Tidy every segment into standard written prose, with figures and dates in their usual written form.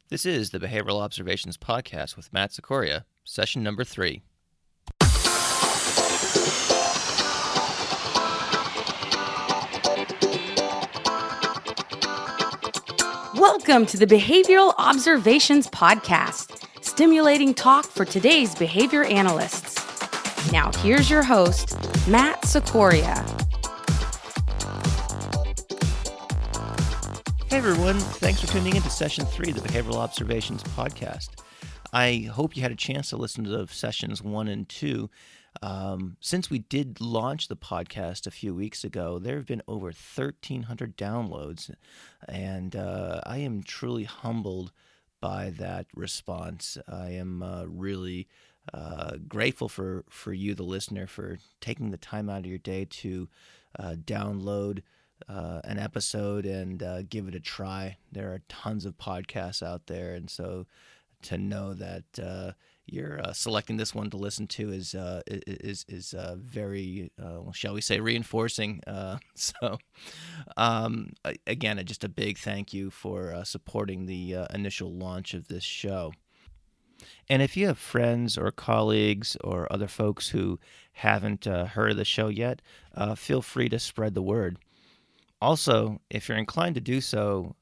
This is the Behavioral Observations Podcast with Matt Sikoria, session number 3. Welcome to the Behavioral Observations Podcast, stimulating talk for today's behavior analysts. Now here's your host, Matt Sikoria. Hey everyone, thanks for tuning in to session 3 of the Behavioral Observations Podcast. I hope you had a chance to listen to sessions 1 and 2. Since we did launch the podcast a few weeks ago, there have been over 1,300 downloads, and I am truly humbled by that response. I am really grateful for you, the listener, for taking the time out of your day to download an episode and give it a try. There are tons of podcasts out there, and so to know that you're selecting this one to listen to is very, shall we say, reinforcing. Again, just a big thank you for supporting the initial launch of this show. And if you have friends or colleagues or other folks who haven't heard of the show yet, feel free to spread the word. Also, if you're inclined to do so,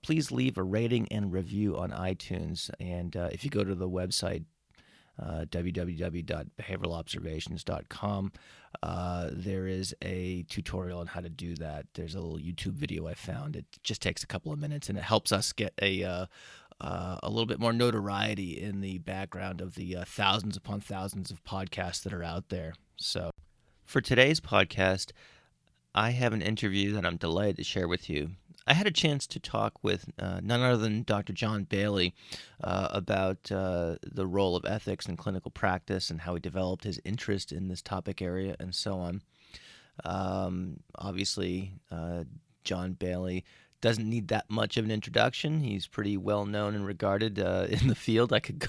please leave a rating and review on iTunes. And if you go to the website, www.behavioralobservations.com, there is a tutorial on how to do that. There's a little YouTube video I found. It just takes a couple of minutes, and it helps us get a little bit more notoriety in the background of the thousands upon thousands of podcasts that are out there. So for today's podcast, I have an interview that I'm delighted to share with you. I had a chance to talk with none other than Dr. John Bailey about the role of ethics in clinical practice and how he developed his interest in this topic area and so on. Obviously, John Bailey doesn't need that much of an introduction. He's pretty well known and regarded in the field. I could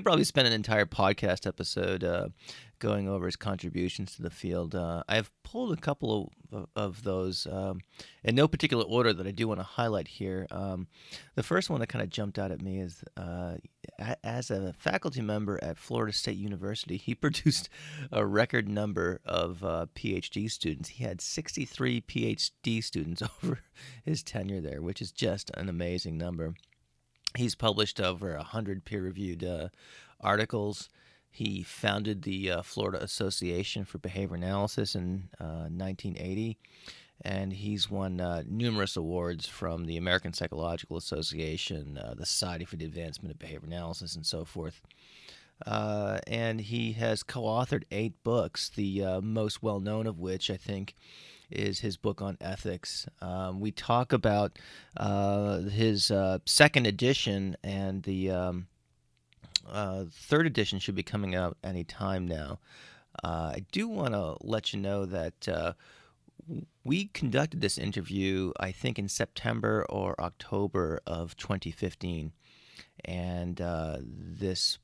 probably spend an entire podcast episode going over his contributions to the field. I've pulled a couple of those in no particular order that I do want to highlight here. The first one that kind of jumped out at me is as a faculty member at Florida State University, he produced a record number of PhD students. He had 63 PhD students over his tenure there, which is just an amazing number. He's published over 100 peer-reviewed articles. He founded the Florida Association for Behavior Analysts in 1980, and he's won numerous awards from the American Psychological Association, the Society for the Advancement of Behavior Analysis, and so forth. And he has co-authored 8 books, the most well-known of which, I think, is his book on ethics. We talk about his second edition, and the third edition should be coming out any time now. I do want to let you know that we conducted this interview, I think, in September or October of 2015, and this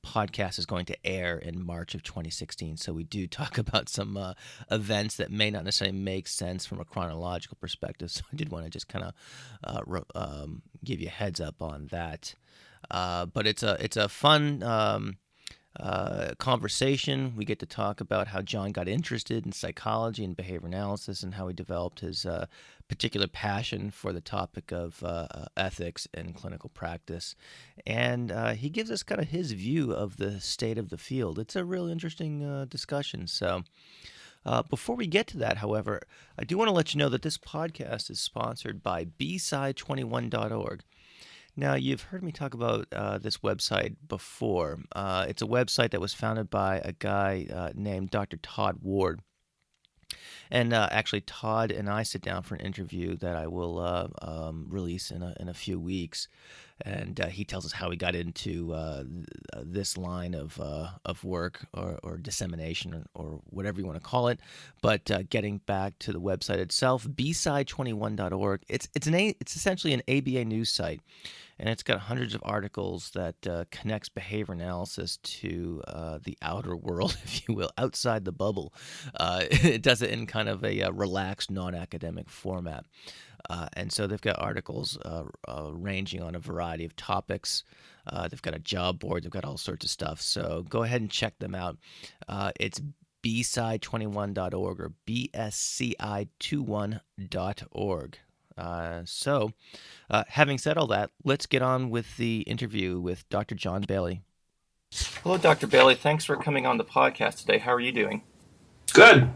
podcast is going to air in March of 2016. So we do talk about some events that may not necessarily make sense from a chronological perspective. So I did want to just kind of give you a heads up on that. But it's a fun conversation. We get to talk about how John got interested in psychology and behavior analysis and how he developed his particular passion for the topic of ethics in clinical practice. And he gives us kind of his view of the state of the field. It's a real interesting discussion. So before we get to that, however, I do want to let you know that this podcast is sponsored by bside21.org. Now, you've heard me talk about this website before. It's a website that was founded by a guy named Dr. Todd Ward. And actually, Todd and I sit down for an interview that I will release in a few weeks. And he tells us how he got into this line of work or dissemination or whatever you want to call it. But getting back to the website itself, bside21.org, it's essentially an ABA news site. And it's got hundreds of articles that connects behavior analysis to the outer world, if you will, outside the bubble. It does it in kind of a relaxed, non-academic format. And so they've got articles ranging on a variety of topics. They've got a job board. They've got all sorts of stuff. So go ahead and check them out. It's bsci21.org or bsci21.org. So having said all that, let's get on with the interview with Dr. John Bailey. Hello, Dr. Bailey. Thanks for coming on the podcast today. How are you doing? Good.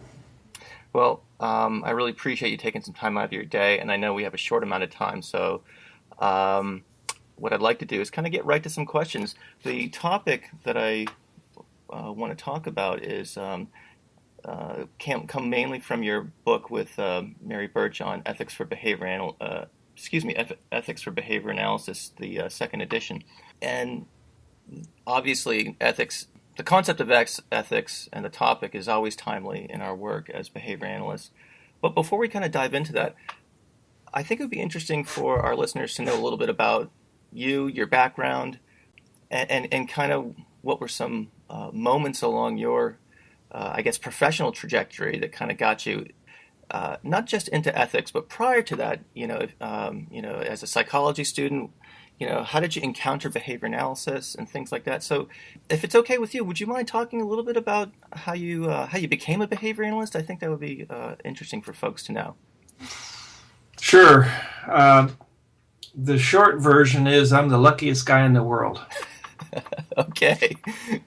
Well, I really appreciate you taking some time out of your day, and I know we have a short amount of time, so what I'd like to do is kind of get right to some questions. The topic that I want to talk about is can come mainly from your book with Mary Birch on ethics for behavior ethics for behavior analysis, the second edition, and obviously ethics. The concept of ethics and the topic is always timely in our work as behavior analysts. But before we kind of dive into that, I think it would be interesting for our listeners to know a little bit about you, your background, and kind of what were some moments along your, professional trajectory that kind of got you not just into ethics, but prior to that, as a psychology student, how did you encounter behavior analysis and things like that? So if it's okay with you, would you mind talking a little bit about how you became a behavior analyst? I think that would be interesting for folks to know. Sure. The short version is I'm the luckiest guy in the world. Okay.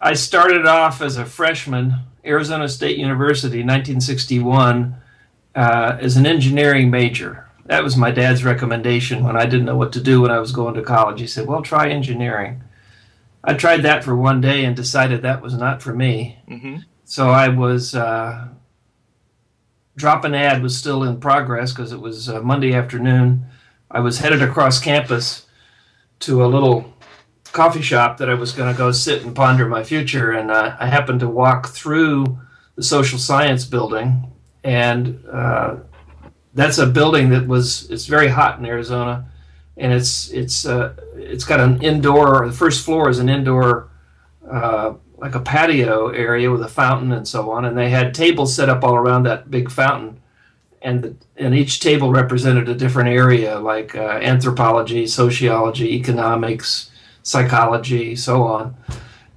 I started off as a freshman, Arizona State University, 1961, as an engineering major. That was my dad's recommendation when I didn't know what to do when I was going to college. He said, well, try engineering. I tried that for one day and decided that was not for me. Mm-hmm. So I was, Drop an Ad was still in progress because it was Monday afternoon. I was headed across campus to a little coffee shop that I was going to go sit and ponder my future. And I happened to walk through the social science building, and that's a building it's very hot in Arizona, and it's got an indoor, the first floor is an indoor, like a patio area with a fountain and so on, and they had tables set up all around that big fountain, and each table represented a different area, like anthropology, sociology, economics, psychology, so on.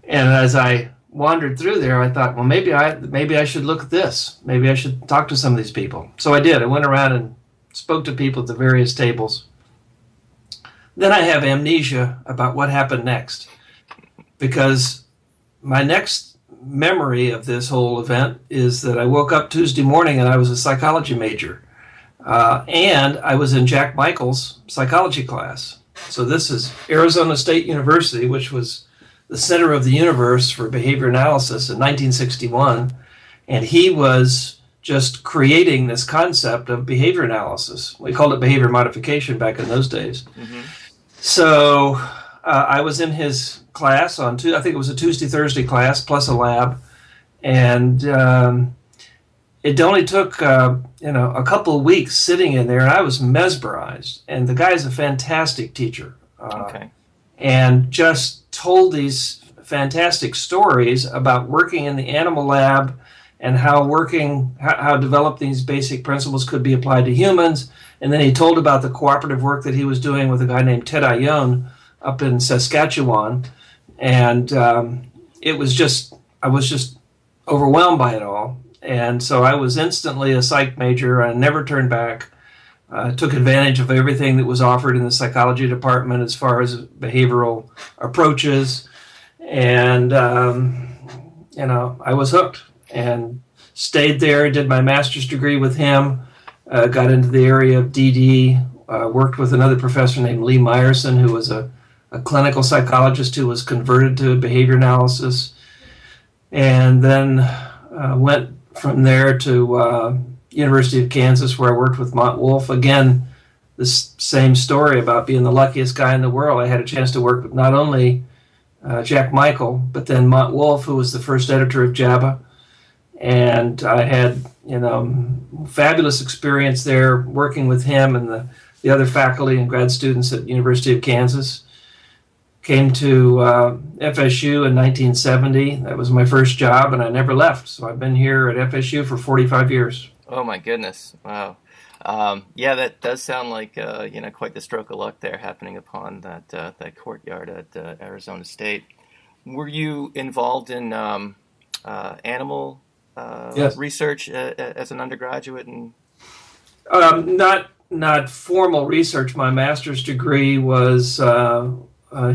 And as I wandered through there, I thought, well, maybe I should look at this. Maybe I should talk to some of these people. So I did. I went around and spoke to people at the various tables. Then I have amnesia about what happened next, because my next memory of this whole event is that I woke up Tuesday morning and I was a psychology major, and I was in Jack Michael's psychology class. So this is Arizona State University, which was the center of the universe for behavior analysis in 1961, and he was just creating this concept of behavior analysis. We called it behavior modification back in those days. Mm-hmm. So I was in his class I think it was a Tuesday-Thursday class plus a lab, and it only took a couple of weeks sitting in there, and I was mesmerized. And the guy's a fantastic teacher. Okay. And just told these fantastic stories about working in the animal lab and how developing these basic principles could be applied to humans. And then he told about the cooperative work that he was doing with a guy named Ted Ione up in Saskatchewan. And I was just overwhelmed by it all. And so I was instantly a psych major. I never turned back. Took advantage of everything that was offered in the psychology department as far as behavioral approaches. And, I was hooked and stayed there, did my master's degree with him, got into the area of DD, worked with another professor named Lee Meyerson, who was a clinical psychologist who was converted to behavior analysis, and then went from there to University of Kansas, where I worked with Mont Wolf. Again, this same story about being the luckiest guy in the world. I had a chance to work with not only Jack Michael, but then Mont Wolf, who was the first editor of JABA. And I had, fabulous experience there working with him and the other faculty and grad students at University of Kansas. Came to FSU in 1970. That was my first job, and I never left. So I've been here at FSU for 45 years. Oh, my goodness. Wow. Yeah, that does sound like quite the stroke of luck there happening upon that courtyard at Arizona State. Were you involved in animal Yes. research as an undergraduate? And Not formal research. My master's degree was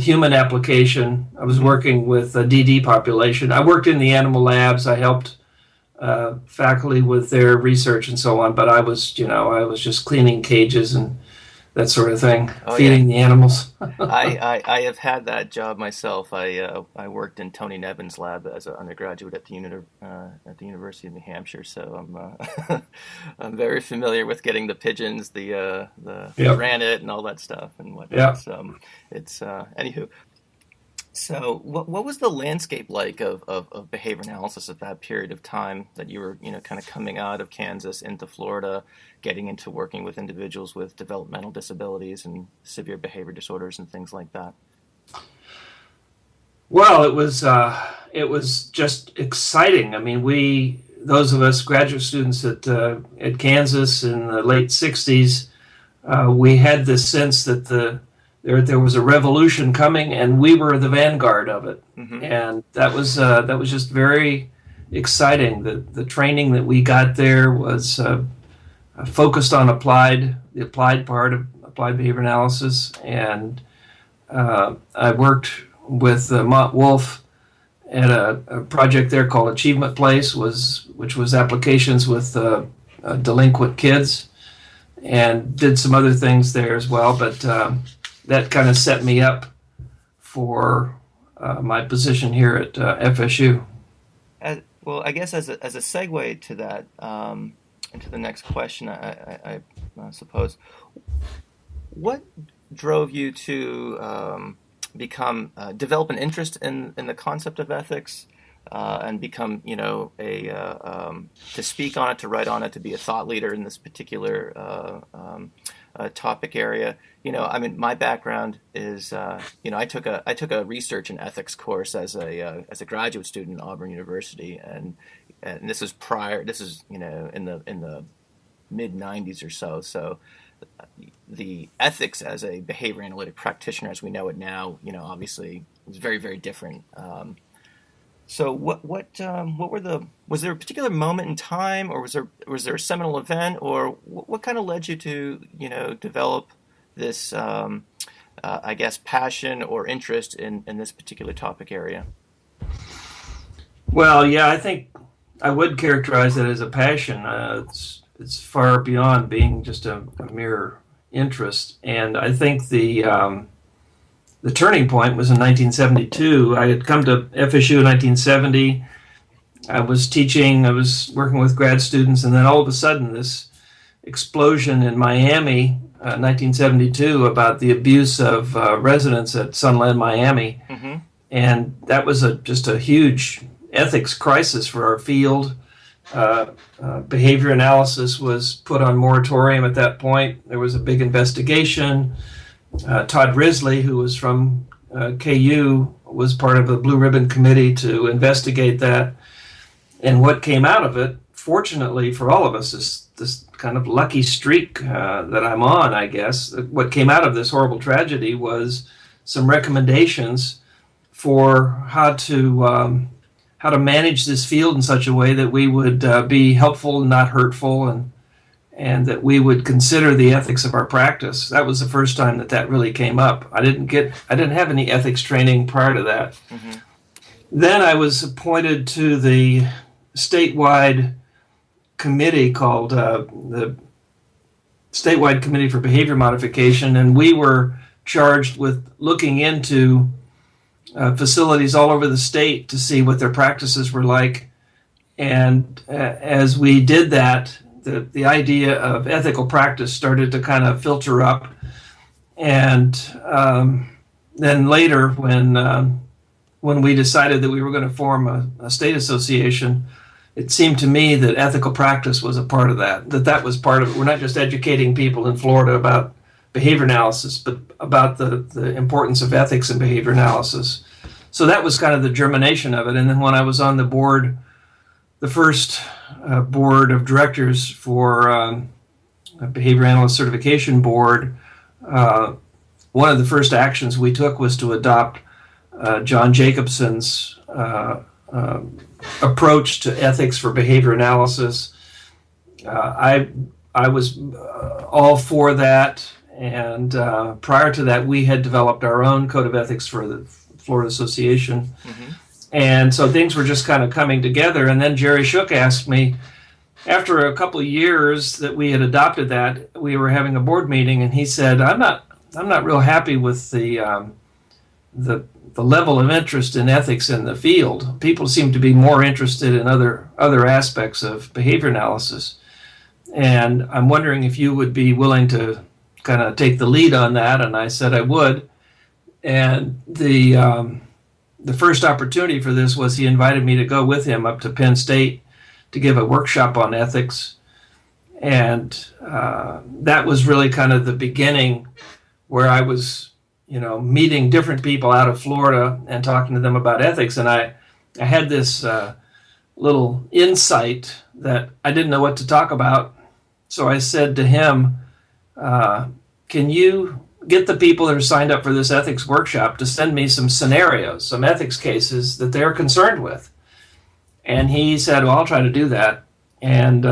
human application. I was working with a DD population. I worked in the animal labs. I helped faculty with their research and so on. But I was just cleaning cages and that sort of thing, oh yeah, feeding the animals. I have had that job myself. I worked in Tony Nevin's lab as an undergraduate at at the University of New Hampshire, so I'm very familiar with getting the pigeons, the Yep. granite, and all that stuff and Yeah. whatnot. So it's anywho. So what was the landscape like of behavior analysis at that period of time that you were kind of coming out of Kansas into Florida, getting into working with individuals with developmental disabilities and severe behavior disorders and things like that? Well, it was just exciting. I mean, those of us graduate students at Kansas in the late '60s, we had this sense that there was a revolution coming, and we were the vanguard of it. Hmm. And that was just very exciting. The training that we got there was focused on the applied part of applied behavior analysis, and I worked with Mott Wolf at a project there called Achievement Place, which was applications with delinquent kids, and did some other things there as well. But that kind of set me up for my position here at FSU. Well, I guess as a segue to that, into the next question, I suppose, what drove you to develop an interest in the concept of ethics, and become, to speak on it, to write on it, to be a thought leader in this particular topic area? I mean, my background is, I took a research and ethics course as a graduate student at Auburn University, and this is in the mid '90s or so. So the ethics as a behavior analytic practitioner, as we know it now, obviously was very, very different. So was there a particular moment in time, or was there a seminal event, or what kind of led you to, develop this, I guess, passion or interest in this particular topic area? Well, yeah, I think I would characterize it as a passion. It's far beyond being just a mere interest, and I think the turning point was in 1972. I had come to FSU in 1970. I was teaching, I was working with grad students, and then all of a sudden this explosion in Miami, 1972, about the abuse of residents at Sunland, Miami. Mm-hmm. And that was just a huge ethics crisis for our field. Behavior analysis was put on moratorium at that point. There was a big investigation. Todd Risley, who was from KU, was part of the Blue Ribbon Committee to investigate that. And what came out of it, fortunately for all of us, is this kind of lucky streak that I'm on, I guess. What came out of this horrible tragedy was some recommendations for how to manage this field in such a way that we would be helpful and not hurtful, and that we would consider the ethics of our practice. That was the first time that really came up. I didn't have any ethics training prior to that. Mm-hmm. Then I was appointed to the statewide committee called the Statewide Committee for Behavior Modification, and we were charged with looking into facilities all over the state to see what their practices were like. And as we did that, the idea of ethical practice started to kind of filter up. And then later, when we decided that we were going to form a state association, it seemed to me that ethical practice was a part of that was part of it. We're not just educating people in Florida about behavior analysis, but about the importance of ethics and behavior analysis. So that was kind of the germination of it. And then when I was on the board, the first board of directors for Behavior Analyst Certification Board, one of the first actions we took was to adopt John Jacobson's approach to ethics for behavior analysis. I was all for that, and prior to that, we had developed our own code of ethics for the Florida Association. Mm-hmm. And so things were just kind of coming together. And then Jerry Shook asked me, after a couple of years that we had adopted that, we were having a board meeting, and he said, I'm not real happy with the level of interest in ethics in the field. People seem to be more interested in other aspects of behavior analysis. And I'm wondering if you would be willing to kind of take the lead on that. And I said I would. And the first opportunity for this was he invited me to go with him up to Penn State to give a workshop on ethics. And that was really kind of the beginning where I was, meeting different people out of Florida and talking to them about ethics. And I had this little insight that I didn't know what to talk about. So I said to him, can you get the people that are signed up for this ethics workshop to send me some scenarios, some ethics cases that they're concerned with? And he said, well, I'll try to do that. And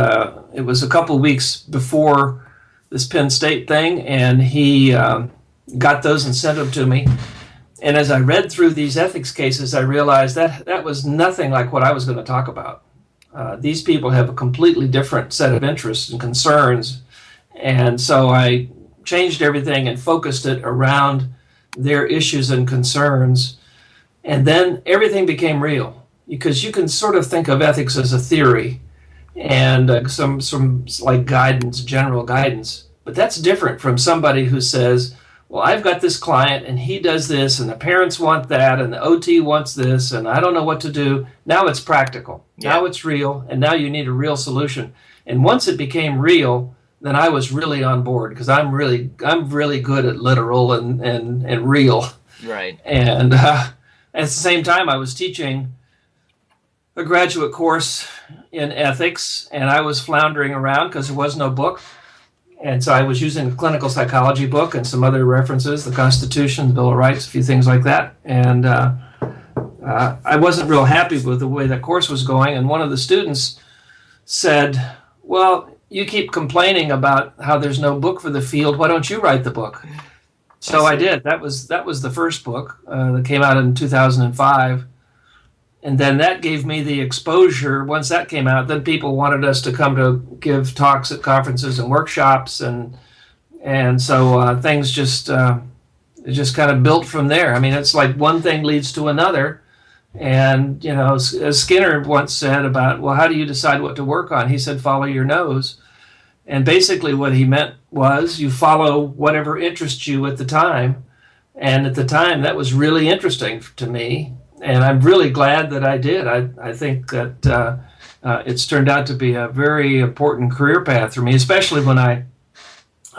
it was a couple of weeks before this Penn State thing, and he got those and sent them to me. And as I read through these ethics cases, I realized that was nothing like what I was going to talk about. These people have a completely different set of interests and concerns. And so I changed everything and focused it around their issues and concerns. And then everything became real, because you can sort of think of ethics as a theory and some like guidance, general guidance. But that's different from somebody who says, well, I've got this client and he does this and the parents want that and the OT wants this and I don't know what to do. Now it's practical. Yeah. Now it's real, and now you need a real solution. And once it became real, then I was really on board, because I'm really good at literal and real. Right. And at the same time, I was teaching a graduate course in ethics, and I was floundering around because there was no book. And so I was using a clinical psychology book and some other references, the Constitution, the Bill of Rights, a few things like that. And I wasn't real happy with the way that course was going. And one of the students said, well, you keep complaining about how there's no book for the field. Why don't you write the book? So I did. That was the first book that came out in 2005. And then that gave me the exposure. Once that came out, then people wanted us to come to give talks at conferences and workshops. And so things just kind of built from there. I mean, it's like one thing leads to another. And, as Skinner once said about, well, how do you decide what to work on? He said, follow your nose. And basically what he meant was you follow whatever interests you at the time. And at the time, that was really interesting to me. And I'm really glad that I did. I think that it's turned out to be a very important career path for me, especially when I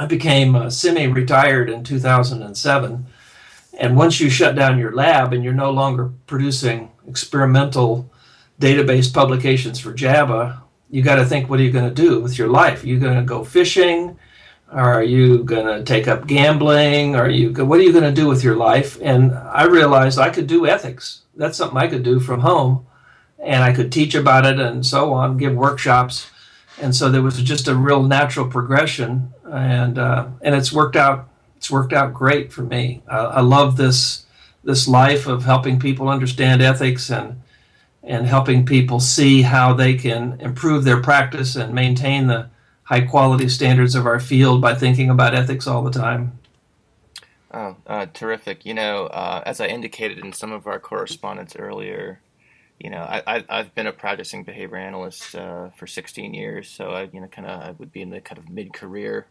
became semi-retired in 2007. And once you shut down your lab and you're no longer producing experimental database publications for JABA, you got to think, what are you going to do with your life? Are you going to go fishing? Are you going to take up gambling? What are you going to do with your life? And I realized I could do ethics. That's something I could do from home, and I could teach about it and so on, give workshops. And so there was just a real natural progression, and it's worked out. It's worked out great for me. I love this life of helping people understand ethics and helping people see how they can improve their practice and maintain the high quality standards of our field by thinking about ethics all the time. Oh, terrific. As I indicated in some of our correspondence earlier, I've been a practicing behavior analyst for 16 years, so I would be in the kind of mid-career,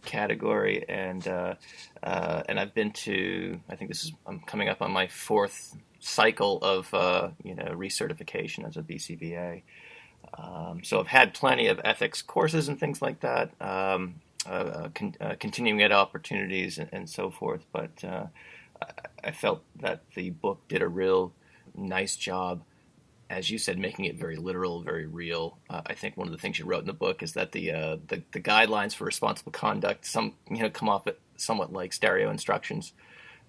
category, and I've been to, I think I'm coming up on my fourth cycle of recertification as a BCBA. So I've had plenty of ethics courses and things like that, continuing ed opportunities and so forth, but I felt that the book did a real nice job as you said, making it very literal, very real. I think one of the things you wrote in the book is that the guidelines for responsible conduct come off somewhat like stereo instructions.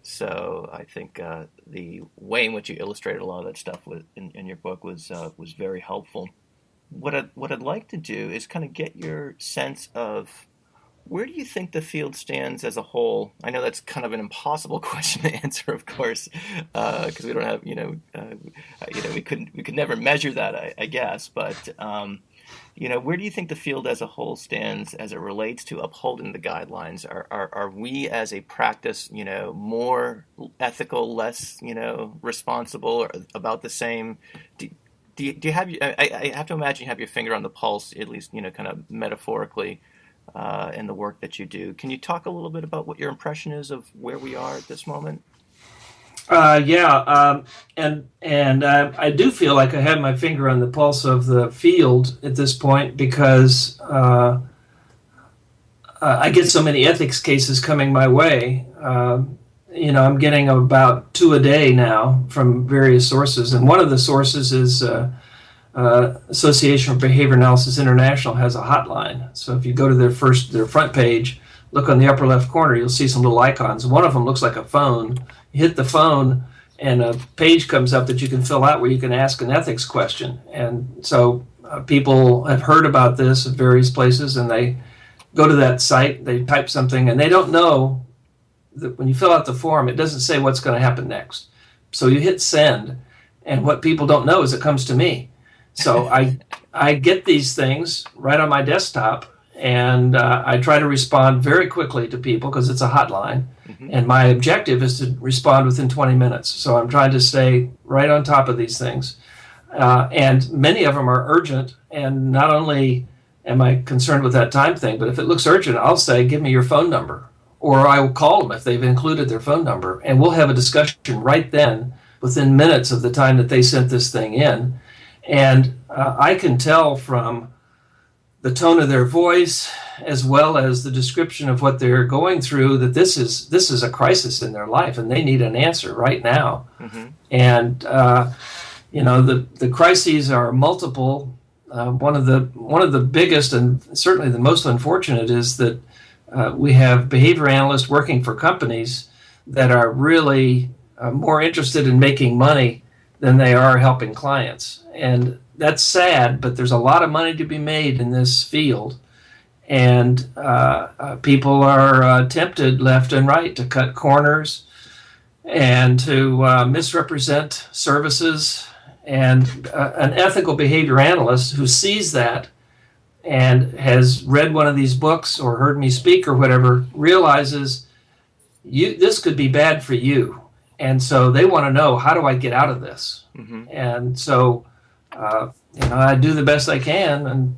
So I think the way in which you illustrated a lot of that stuff in your book was very helpful. What I'd like to do is kind of get your sense of where do you think the field stands as a whole? I know that's kind of an impossible question to answer, of course, because we don't have we could never measure that, I guess. But where do you think the field as a whole stands as it relates to upholding the guidelines? Are we as a practice, more ethical, less, responsible, or about the same? Do you have? I have to imagine you have your finger on the pulse, at least, kind of metaphorically, in the work that you do. Can you talk a little bit about what your impression is of where we are at this moment? And I do feel like I have my finger on the pulse of the field at this point because I get so many ethics cases coming my way. I'm getting about 2 a day now from various sources, and one of the sources is Association for Behavior Analysts International has a hotline. So if you go to their front page, look on the upper left corner, you'll see some little icons. One of them looks like a phone. You hit the phone, and a page comes up that you can fill out where you can ask an ethics question. And so people have heard about this at various places, and they go to that site, they type something, and they don't know that when you fill out the form, it doesn't say what's going to happen next. So you hit send, and what people don't know is it comes to me. So I get these things right on my desktop, and I try to respond very quickly to people because it's a hotline. Mm-hmm. And my objective is to respond within 20 minutes. So I'm trying to stay right on top of these things. And many of them are urgent. And not only am I concerned with that time thing, but if it looks urgent, I'll say, give me your phone number. Or I will call them if they've included their phone number. And we'll have a discussion right then within minutes of the time that they sent this thing in. And I can tell from the tone of their voice, as well as the description of what they're going through, that this is a crisis in their life, and they need an answer right now. Mm-hmm. And the crises are multiple. One of the biggest and certainly the most unfortunate is that we have behavior analysts working for companies that are really more interested in making money than they are helping clients. And that's sad, but there's a lot of money to be made in this field. And people are tempted left and right to cut corners and to misrepresent services. And an ethical behavior analyst who sees that and has read one of these books or heard me speak or whatever realizes this could be bad for you. And so they want to know, how do I get out of this? Mm-hmm. And so, I do the best I can. And,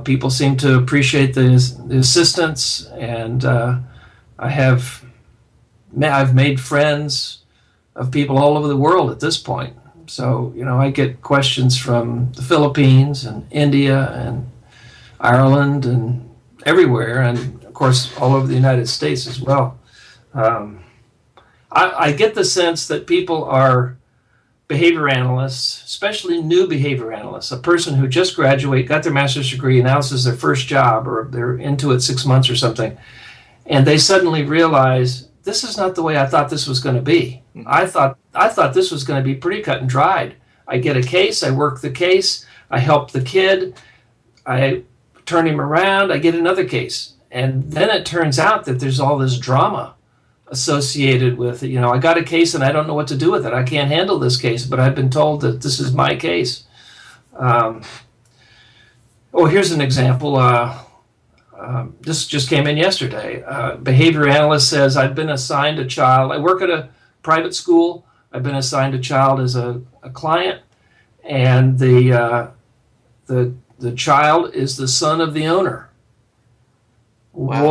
people seem to appreciate the assistance. And I've made friends of people all over the world at this point. So, I get questions from the Philippines and India and Ireland and everywhere. And, of course, all over the United States as well. I get the sense that people are behavior analysts, especially new behavior analysts, a person who just graduated, got their master's degree, and now this is their first job, or they're into it 6 months or something, and they suddenly realize, this is not the way I thought this was going to be. Mm-hmm. I thought this was going to be pretty cut and dried. I get a case, I work the case, I help the kid, I turn him around, I get another case. And then it turns out that there's all this drama associated with it. I got a case and I don't know what to do with it. I can't handle this case, but I've been told that this is my case. Here's an example. This just came in yesterday. Behavior analyst says, I've been assigned a child. I work at a private school. I've been assigned a child as a client, and the child is the son of the owner. Wow.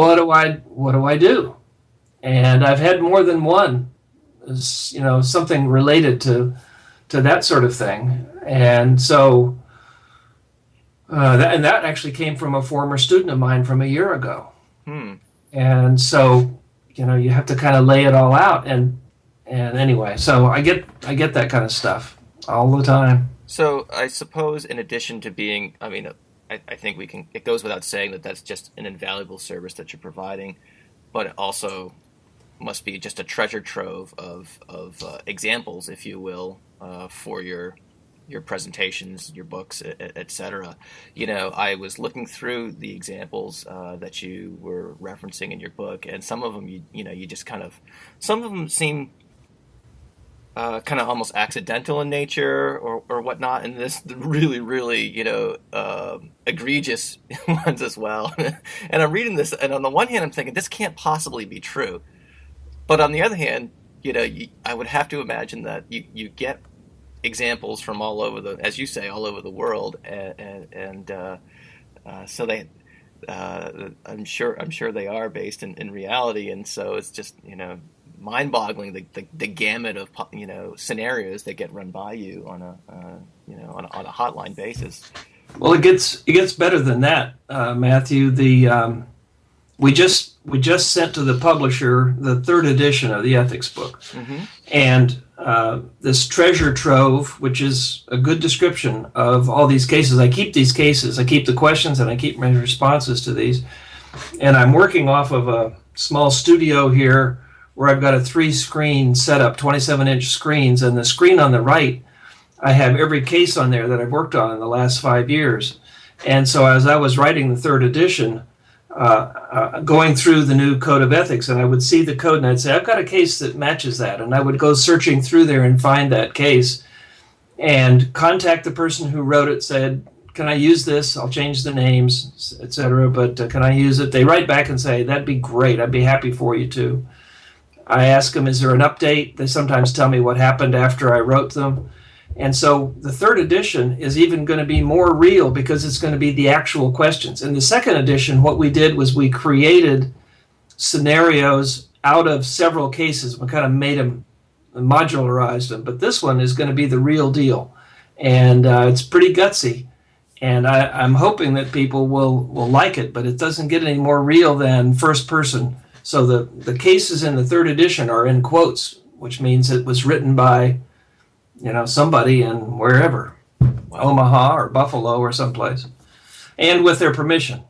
What do I do? And I've had more than one, something related to that sort of thing. And so, that actually came from a former student of mine from a year ago. And so, you have to kind of lay it all out. And anyway, so I get that kind of stuff. all the time. So I suppose in addition to being, I mean, I think it goes without saying that that's just an invaluable service that you're providing, but it also must be just a treasure trove of examples, if you will, for your presentations, your books, etc. I was looking through the examples that you were referencing in your book, and some of them, you just some of them seem kind of almost accidental in nature or whatnot, and this really, really, egregious ones as well. And I'm reading this, and on the one hand, I'm thinking this can't possibly be true, but on the other hand, I would have to imagine that you get examples from all over as you say, all over the world, and so they, I'm sure they are based in reality, and so it's just mind-boggling the gamut of scenarios that get run by you on a hotline basis. Well, it gets better than that, Matthew. We just sent to the publisher the third edition of the ethics book, and this treasure trove, which is a good description of all these cases. I keep these cases, I keep the questions, and I keep my responses to these. And I'm working off of a small studio here where I've got a 3-screen setup, 27-inch screens, and the screen on the right, I have every case on there that I've worked on in the last 5 years. And so as I was writing the third edition, going through the new code of ethics, and I would see the code and I'd say, I've got a case that matches that. And I would go searching through there and find that case and contact the person who wrote it, said, can I use this? I'll change the names, etc. But can I use it? They write back and say, that'd be great. I'd be happy for you to. I ask them, is there an update? They sometimes tell me what happened after I wrote them. And so the third edition is even going to be more real because it's going to be the actual questions. In the second edition, what we did was we created scenarios out of several cases. We kind of made them, modularized them. But this one is going to be the real deal. And it's pretty gutsy. And I'm hoping that people will like it, but it doesn't get any more real than first person. So the cases in the third edition are in quotes, which means it was written by somebody in wherever, Omaha or Buffalo or someplace, and with their permission.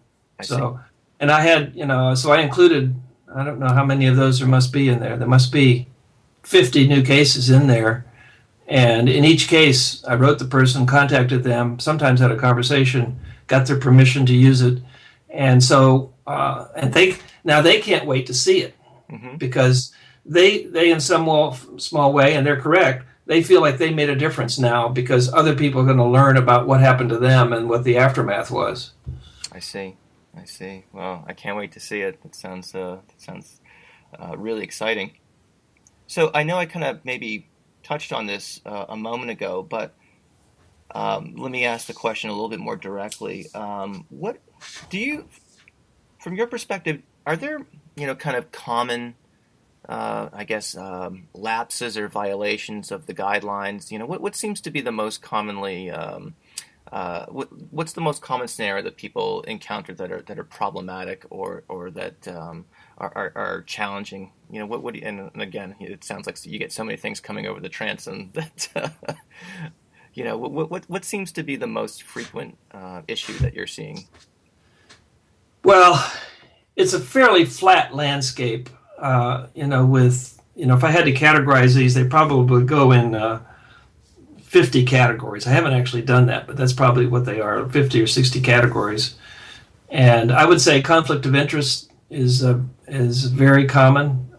And I had, so I included, I don't know how many of those there must be in there. There must be 50 new cases in there. And in each case, I wrote the person, contacted them, sometimes had a conversation, got their permission to use it. And so, and they can't wait to see it because they in some small way, and they're correct, they feel like they made a difference now because other people are going to learn about what happened to them and what the aftermath was. I see. Well, I can't wait to see it. That sounds really exciting. So I know I kind of maybe touched on this a moment ago, but let me ask the question a little bit more directly. What do you, from your perspective, are there kind of common lapses or violations of the guidelines? What seems to be the most commonly, what's the most common scenario that people encounter that are problematic or that are challenging? What do you, and again, it sounds like you get so many things coming over the transom that what seems to be the most frequent issue that you're seeing? Well, it's a fairly flat landscape. If I had to categorize these, they probably go in 50 categories. I haven't actually done that, but that's probably what they are, 50 or 60 categories. And I would say conflict of interest is very common.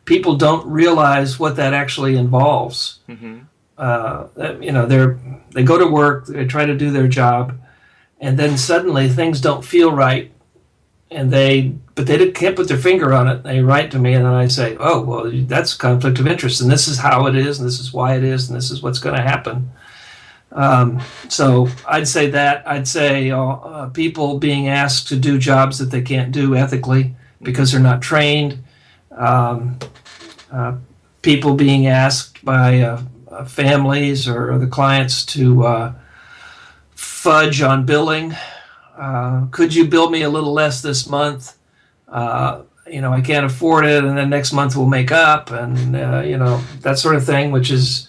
People don't realize what that actually involves. They go to work, they try to do their job, and then suddenly things don't feel right. But they can't put their finger on it. They write to me, and then I say, "Oh, well, that's conflict of interest, and this is how it is, and this is why it is, and this is what's going to happen." So I'd say that. I'd say people being asked to do jobs that they can't do ethically because they're not trained. People being asked by families or the clients to fudge on billing. Could you bill me a little less this month? I can't afford it, and then next month we'll make up, and that sort of thing, which is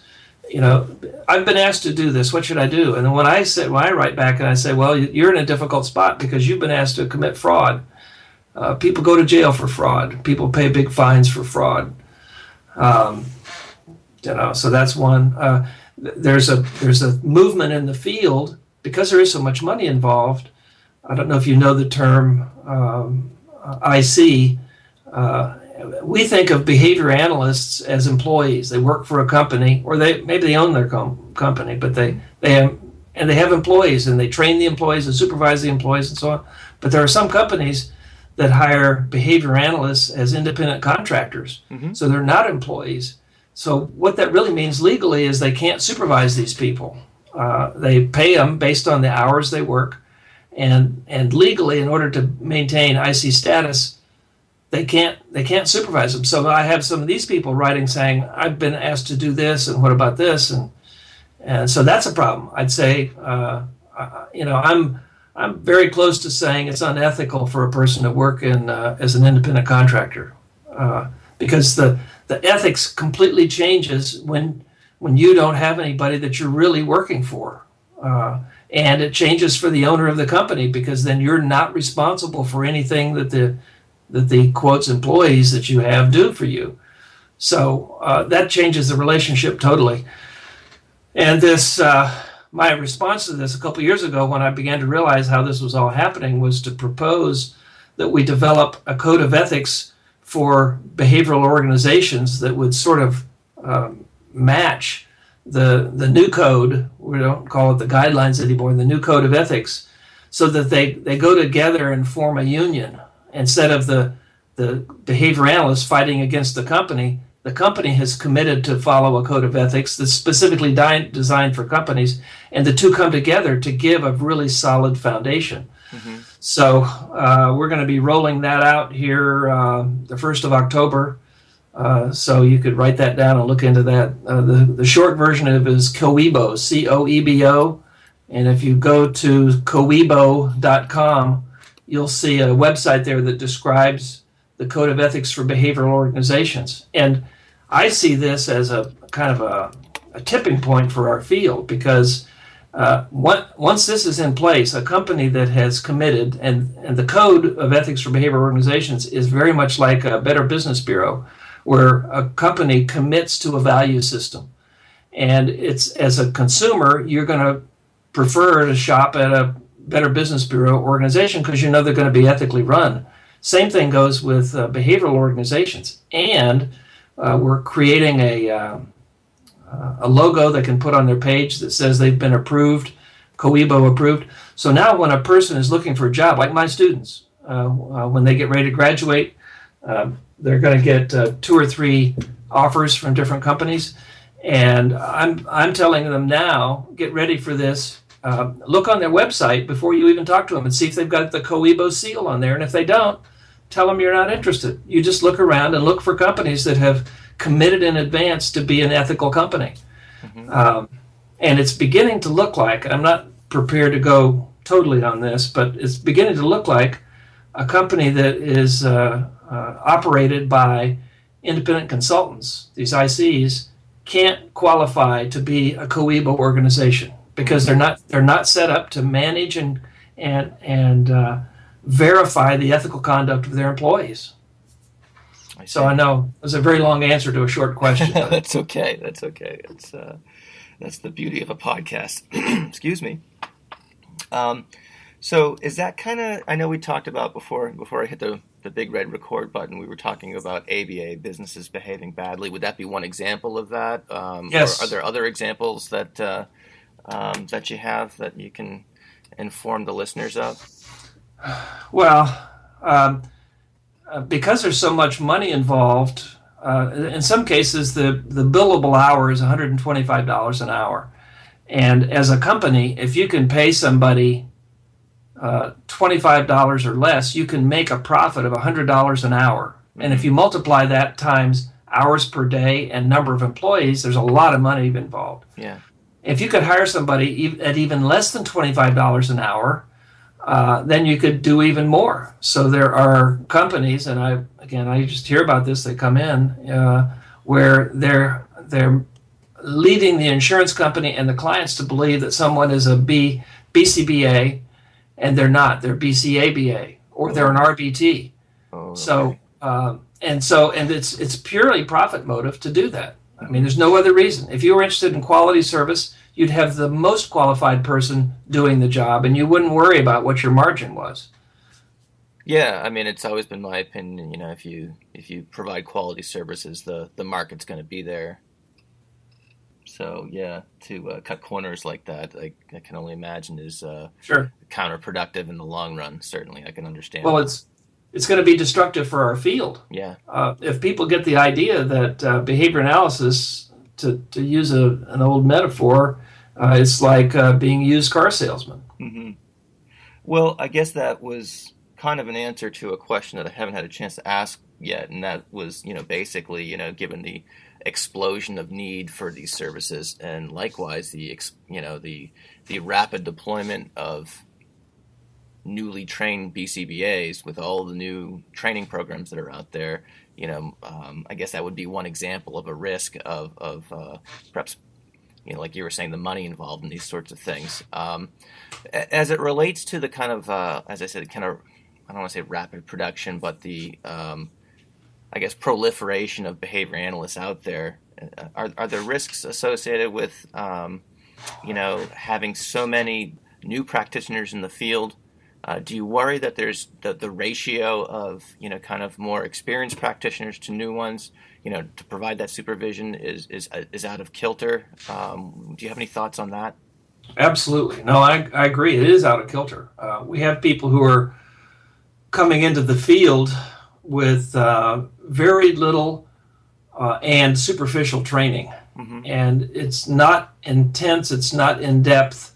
I've been asked to do this. What should I do? And then when I write back and I say, well, you're in a difficult spot because you've been asked to commit fraud. People go to jail for fraud. People pay big fines for fraud. So that's one. There's a movement in the field because there is so much money involved. I don't know if you know the term IC. We think of behavior analysts as employees. They work for a company, or maybe they own their company, but they have employees, and they train the employees and supervise the employees and so on. But there are some companies that hire behavior analysts as independent contractors, so they're not employees. So what that really means legally is they can't supervise these people. They pay them based on the hours they work, and legally, in order to maintain IC status, they can't supervise them. So I have some of these people writing saying, I've been asked to do this, and what about this? And so that's a problem. I'd say, I'm very close to saying it's unethical for a person to work in as an independent contractor, because the ethics completely changes when you don't have anybody that you're really working for. And it changes for the owner of the company, because then you're not responsible for anything that the quotes employees that you have do for you. So that changes the relationship totally. And this, my response to this a couple years ago, when I began to realize how this was all happening, was to propose that we develop a code of ethics for behavioral organizations that would sort of match the new code. We don't call it the guidelines anymore, the new code of ethics, so that they go together and form a union. Instead of the behavior analysts fighting against the company has committed to follow a code of ethics that's specifically designed for companies, and the two come together to give a really solid foundation. So we're going to be rolling that out here the 1st of October. So you could write that down and look into that. The short version of it is COEBO, COEBO. And if you go to coebo.com, you'll see a website there that describes the Code of Ethics for Behavioral Organizations. And I see this as a kind of a tipping point for our field, because once this is in place, a company that has committed, and the Code of Ethics for Behavioral Organizations is very much like a Better Business Bureau, where a company commits to a value system. And it's, as a consumer, you're going to prefer to shop at a Better Business Bureau organization because you know they're going to be ethically run. Same thing goes with behavioral organizations. And we're creating a logo they can put on their page that says they've been approved, COEBO approved. So now when a person is looking for a job, like my students, when they get ready to graduate, they're going to get 2 or 3 offers from different companies. And I'm telling them now, get ready for this. Look on their website before you even talk to them and see if they've got the COEBO seal on there. And if they don't, tell them you're not interested. You just look around and look for companies that have committed in advance to be an ethical company. And it's beginning to look like, I'm not prepared to go totally on this, but it's beginning to look like a company that is operated by independent consultants, these ICs, can't qualify to be a COEBO organization because they're not set up to manage and verify the ethical conduct of their employees. So I know it was a very long answer to a short question. That's okay. That's the beauty of a podcast. Excuse me. So is that kind of, I know we talked about before I hit the big red record button, we were talking about ABA, businesses behaving badly. Would that be one example of that? Yes. Or are there other examples that you have that you can inform the listeners of? Well, because there's so much money involved, in some cases the billable hour is $125 an hour. And as a company, if you can pay somebody $25 or less, you can make a profit of $100 an hour. And if you multiply that times hours per day and number of employees, there's a lot of money involved. Yeah. If you could hire somebody at even less than $25 an hour, then you could do even more. So there are companies, and I just hear about this, they come in, where leading the insurance company and the clients to believe that someone is a BCBA, and they're not. They're BCABA, or they're an RBT. Oh, okay. So and it's purely profit motive to do that. I mean, there's no other reason. If you were interested in quality service, you'd have the most qualified person doing the job, and you wouldn't worry about what your margin was. Yeah, I mean, it's always been my opinion, if you provide quality services, the market's going to be there. So yeah, to cut corners like that, I can only imagine is Sure. counterproductive in the long run. Certainly, I can understand. Well, it's going to be destructive for our field. Yeah. If people get the idea that behavior analysis, to use an old metaphor, it's like being a used car salesman. Mm-hmm. Well, I guess that was kind of an answer to a question that I haven't had a chance to ask yet, and that was, basically, given the explosion of need for these services, and likewise the rapid deployment of newly trained BCBAs with all the new training programs that are out there, I guess that would be one example of a risk of perhaps, like you were saying, the money involved in these sorts of things. As it relates to the kind of, as I said, kind of, I don't want to say rapid production, but the, I guess, proliferation of behavior analysts out there, are there risks associated with, having so many new practitioners in the field? Do you worry that there's the ratio of, kind of more experienced practitioners to new ones, to provide that supervision is out of kilter? Do you have any thoughts on that? Absolutely. No, I agree. It is out of kilter. We have people who are coming into the field with very little and superficial training. Mm-hmm. And it's not intense, it's not in depth.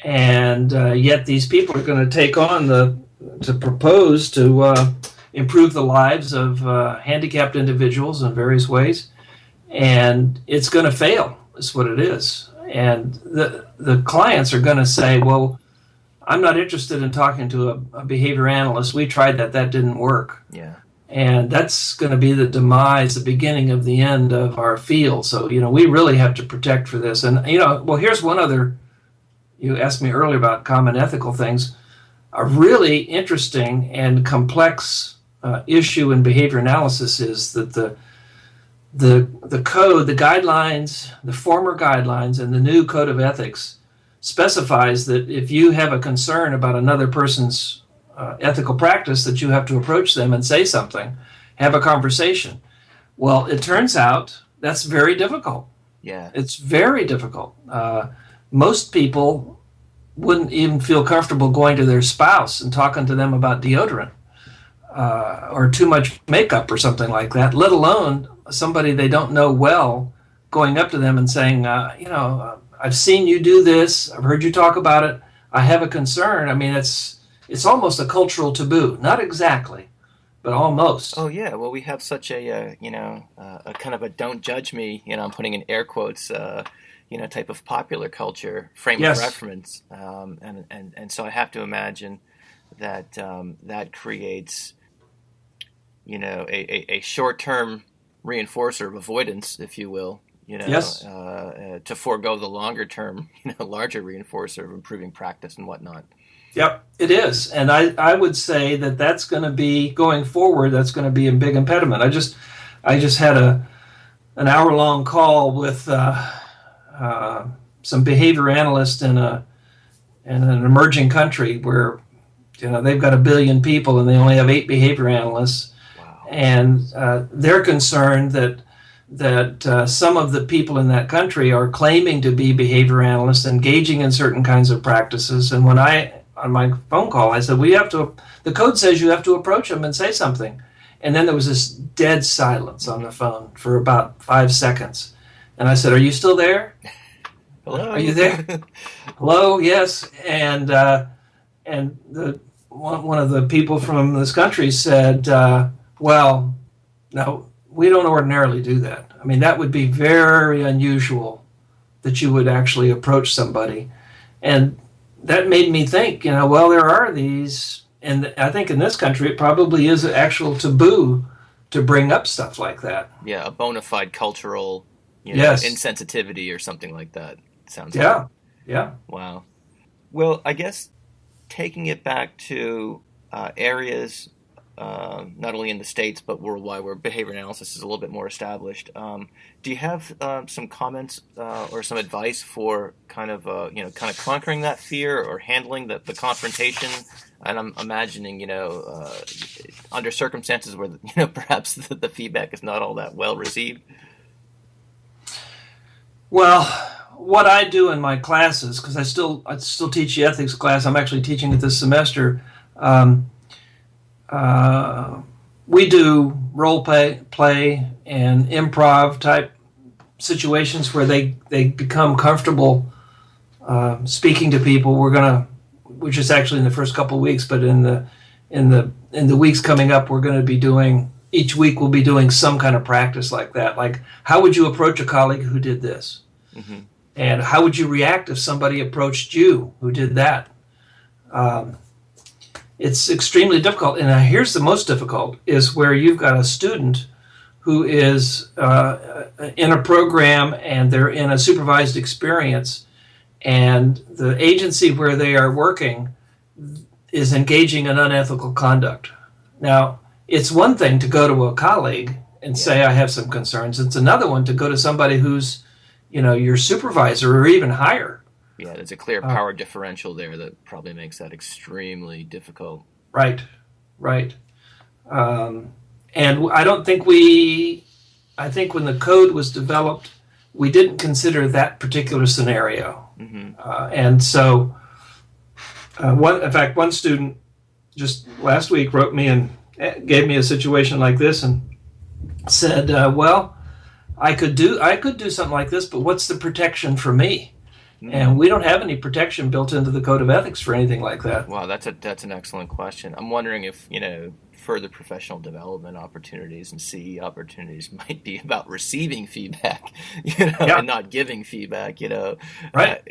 And yet these people are going to take on to propose to improve the lives of handicapped individuals in various ways. And it's going to fail, is what it is. And the clients are going to say, well, I'm not interested in talking to a behavior analyst. We tried that didn't work. Yeah. And that's going to be the demise, the beginning of the end of our field. So, we really have to protect for this. And, well, here's one other. You asked me earlier about common ethical things. A really interesting and complex issue in behavior analysis is that the code, the guidelines, the former guidelines, and the new code of ethics specifies that if you have a concern about another person's ethical practice, that you have to approach them and say something, have a conversation. Well, it turns out that's very difficult. Yeah. It's very difficult. Most people wouldn't even feel comfortable going to their spouse and talking to them about deodorant or too much makeup or something like that, let alone somebody they don't know well going up to them and saying, I've seen you do this. I've heard you talk about it. I have a concern. I mean, it's almost a cultural taboo. Not exactly, but almost. Oh, yeah. Well, we have such a kind of a don't judge me, I'm putting in air quotes, type of popular culture frame of reference. And so I have to imagine that that creates, a short-term reinforcer of avoidance, if you will, to forego the longer-term, larger reinforcer of improving practice and whatnot. Yep, it is. And I would say that's going to be, going forward, that's going to be a big impediment. I just had an hour-long call with some behavior analysts in an emerging country where they've got 1 billion people and they only have 8 behavior analysts. Wow. And they're concerned that some of the people in that country are claiming to be behavior analysts, engaging in certain kinds of practices. And when on my phone call, I said, the code says you have to approach them and say something. And then there was this dead silence on the phone for about 5 seconds. And I said, are you still there? Hello? Are you there? Hello, yes. And one of the people from this country said, well, no, we don't ordinarily do that. I mean, that would be very unusual that you would actually approach somebody. And that made me think, well, there are these, and I think in this country it probably is an actual taboo to bring up stuff like that. Yeah, a bona fide cultural Yes. insensitivity or something like that. Sounds Yeah. like. Yeah. Wow. Well, I guess taking it back to areas, not only in the States but worldwide, where behavior analysis is a little bit more established. Do you have some comments or some advice for kind of conquering that fear or handling the confrontation? And I'm imagining, under circumstances where perhaps the feedback is not all that well received. Well, what I do in my classes, because I still teach the ethics class. I'm actually teaching it this semester. Um, we do role play and improv type situations where they become comfortable speaking to people. Which is actually in the first couple of weeks, but in the weeks coming up, we're going to be doing. Each week we'll be doing some kind of practice like that. Like, how would you approach a colleague who did this? Mm-hmm. And how would you react if somebody approached you who did that? It's extremely difficult. And here's the most difficult, is where you've got a student who is in a program and they're in a supervised experience, and the agency where they are working is engaging in unethical conduct. Now, it's one thing to go to a colleague and say, I have some concerns. It's another one to go to somebody who's, your supervisor or even higher. Yeah, there's a clear power differential there that probably makes that extremely difficult. Right. And I think when the code was developed, we didn't consider that particular scenario. Mm-hmm. And so, one student just last week wrote me and gave me a situation like this and said, well, I could do something like this, but what's the protection for me? Mm-hmm. And we don't have any protection built into the code of ethics for anything like that. Wow, that's an excellent question. I'm wondering if, further professional development opportunities and CE opportunities might be about receiving feedback, and not giving feedback, right.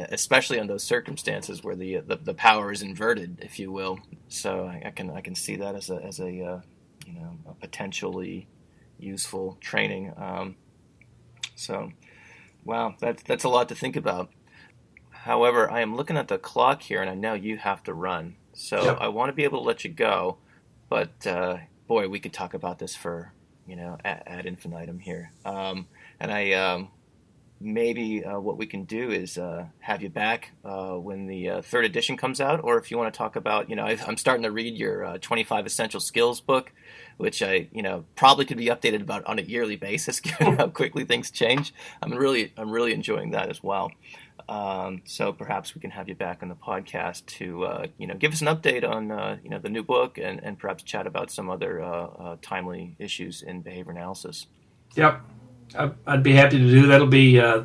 Especially in those circumstances where the power is inverted, if you will. So I can see that as a potentially useful training. So, wow, that's a lot to think about. However, I am looking at the clock here, and I know you have to run. So I want to be able to let you go, but boy, we could talk about this for ad infinitum here. And I maybe what we can do is have you back when the third edition comes out, or if you want to talk about, I'm starting to read your 25 Essential Skills book, which I probably could be updated about on a yearly basis, given how quickly things change. I'm really enjoying that as well. So perhaps we can have you back on the podcast to give us an update on the new book and perhaps chat about some other timely issues in behavior analysis. Yep. I'd be happy to do. That'll be. I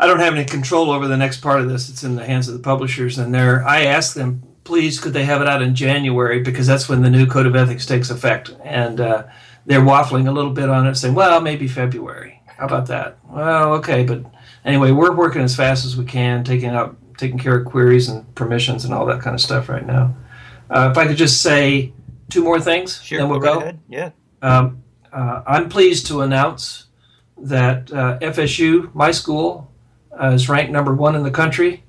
don't have any control over the next part of this. It's in the hands of the publishers, and I asked them, please, could they have it out in January, because that's when the new Code of Ethics takes effect. And they're waffling a little bit on it, saying, well, maybe February. How about that? Well, okay, but anyway, we're working as fast as we can, taking care of queries and permissions and all that kind of stuff right now. If I could just say two more things, sure, then we'll go go. Ahead. Yeah. I'm pleased to announce that FSU, my school, is ranked number 1 in the country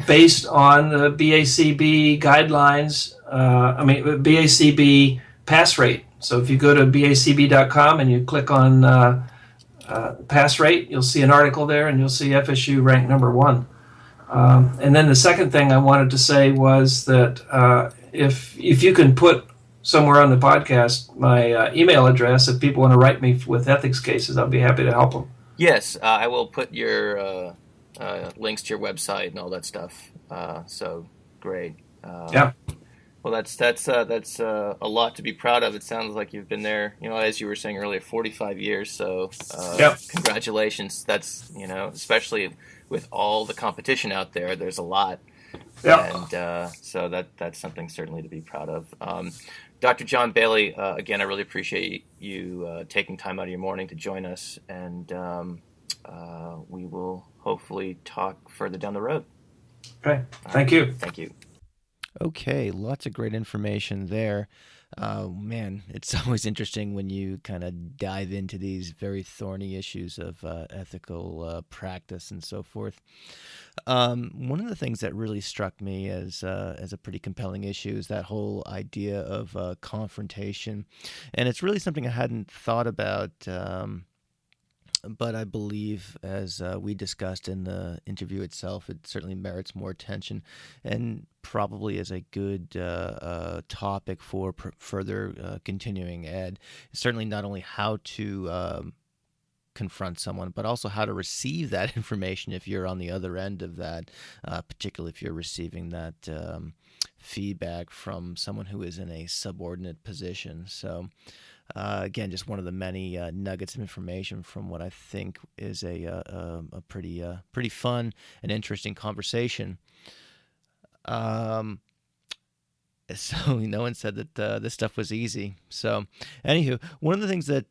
based on the BACB guidelines, BACB pass rate. So if you go to bacb.com and you click on pass rate, you'll see an article there and you'll see FSU ranked number 1. And then the second thing I wanted to say was that if you can put somewhere on the podcast my email address, if people want to write me with ethics cases, I'll be happy to help them. Yes, I will put your links to your website and all that stuff. So great. Yeah. Well, that's a lot to be proud of. It sounds like you've been there, as you were saying earlier, 45 years. So congratulations. That's especially with all the competition out there, there's a lot. Yeah. And so that's something certainly to be proud of. Dr. John Bailey, again, I really appreciate you taking time out of your morning to join us, and we will hopefully talk further down the road. Okay. Thank you. Thank you. Okay, lots of great information there. Man, it's always interesting when you kind of dive into these very thorny issues of ethical practice and so forth. One of the things that really struck me as a pretty compelling issue is that whole idea of confrontation, and it's really something I hadn't thought about. But I believe, as we discussed in the interview itself, it certainly merits more attention, and probably is a good topic for further continuing ed. Certainly, not only how to confront someone, but also how to receive that information if you're on the other end of that, particularly if you're receiving that feedback from someone who is in a subordinate position. So. Again, just one of the many nuggets of information from what I think is a pretty fun and interesting conversation. So no one said that this stuff was easy. So, anywho, one of the things that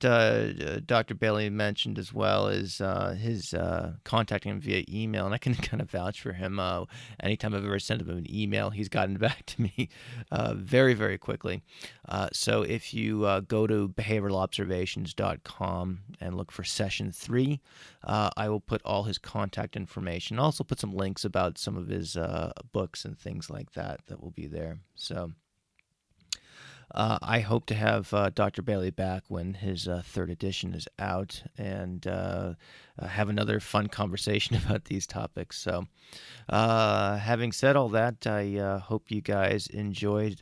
Dr. Bailey mentioned as well is his contacting him via email, and I can kind of vouch for him. Anytime I've ever sent him an email, he's gotten back to me very, very quickly. So if you go to behavioralobservations.com and look for session 3, I will put all his contact information. I'll also put some links about some of his books and things like that will be there. So I hope to have Dr. Bailey back when his third edition is out and have another fun conversation about these topics. So having said all that, I hope you guys enjoyed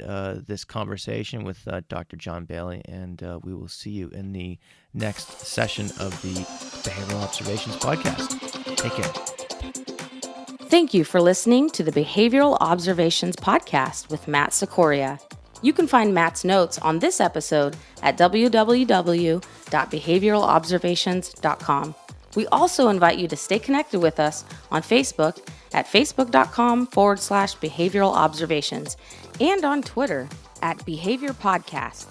this conversation with Dr. John Bailey, and we will see you in the next session of the Behavioral Observations podcast. Take care. Thank you for listening to the Behavioral Observations podcast with Matt Sikoria. You can find Matt's notes on this episode at www.behavioralobservations.com. We also invite you to stay connected with us on Facebook at facebook.com/behavioral observations and on Twitter at Behavior Podcast.